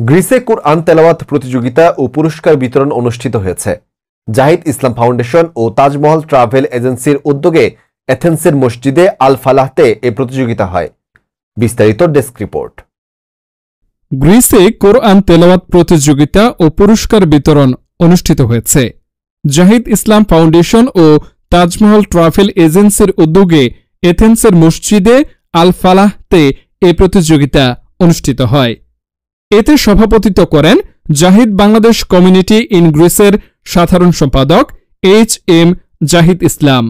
গ্রিসে কুরআন তেলাওয়াত প্রতিযোগিতা ও পুরস্কার বিতরণ অনুষ্ঠিত হয়েছে। জাহিদ ইসলাম ফাউন্ডেশন ও তাজমহল ট্রাভেল এজেন্সির উদ্যোগে এথেন্সের মসজিদে আল ফালাহতে এ প্রতিযোগিতা হয়। বিস্তারিত ডেস্ক রিপোর্ট। গ্রিসে কোরআন তেলাওয়াত প্রতিযোগিতা ও পুরস্কার বিতরণ অনুষ্ঠিত হয়েছে। জাহিদ ইসলাম ফাউন্ডেশন ও তাজমহল ট্রাভেল এজেন্সির উদ্যোগে এথেন্সের মসজিদে আল ফালাহতে এ প্রতিযোগিতা অনুষ্ঠিত হয়। এতে সভাপতিত্ব করেন জাহিদ বাংলাদেশ কমিউনিটি ইন গ্রিসের সাধারণ সম্পাদক HM জাহিদ ইসলাম।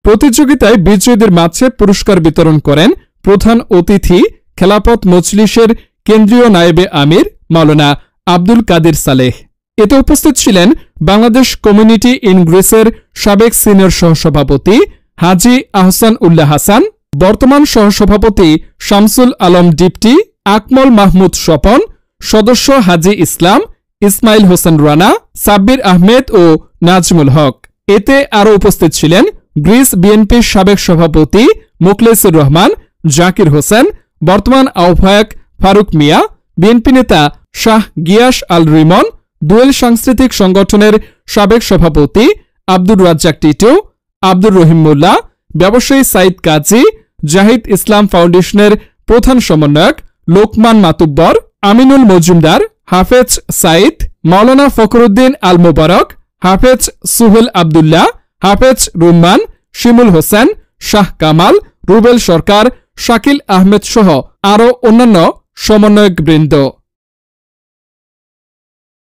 প্রতিযোগিতায় বিজয়ীদের মাঝে পুরস্কার বিতরণ করেন প্রধান অতিথি খেলাফত মজলিসের কেন্দ্রীয় নায়েবে আমির মাওলানা আব্দুল কাদির সালেহ। এতে উপস্থিত ছিলেন বাংলাদেশ কমিউনিটি ইন গ্রিসের সাবেক সিনিয়র সহসভাপতি হাজী আহসান উল্লাহ হাসান, বর্তমান সহসভাপতি শামসুল আলম ডিপটি, আকমল মাহমুদ স্বপন, সদস্য হাজী ইসলাম, ইসমাইল হোসেন রানা, সাব্বির আহমেদ ও নাজমুল হক। এতে আরও উপস্থিত ছিলেন গ্রিস বিএনপির সাবেক সভাপতি মুখলেসুর রহমান, জাকির হোসেন, বর্তমান আহ্বায়ক ফারুক মিয়া, বিএনপি নেতা শাহ গিয়াস আল রিমন, দোয়েল সাংস্কৃতিক সংগঠনের সাবেক সভাপতি আব্দুর রাজ্জাক টিটু, আব্দুর রহিম মোল্লা, ব্যবসায়ী সাইদ কাজী, জাহিদ ইসলাম ফাউন্ডেশনের প্রধান সমন্বয়ক লোকমান মাতুব্বর, আমিনুল মজুমদার, হাফেজ সাইদ, মাওলানা ফখরুদ্দিন আল মোবারক, হাফেজ সুহেল আবদুল্লাহ, হাফেজ রুম্মান, শিমুল হোসেন, শাহ কামাল, রুবেল সরকার, শাকিল আহমেদ সহ আরও অন্যান্য সমন্বয়কবৃন্দ।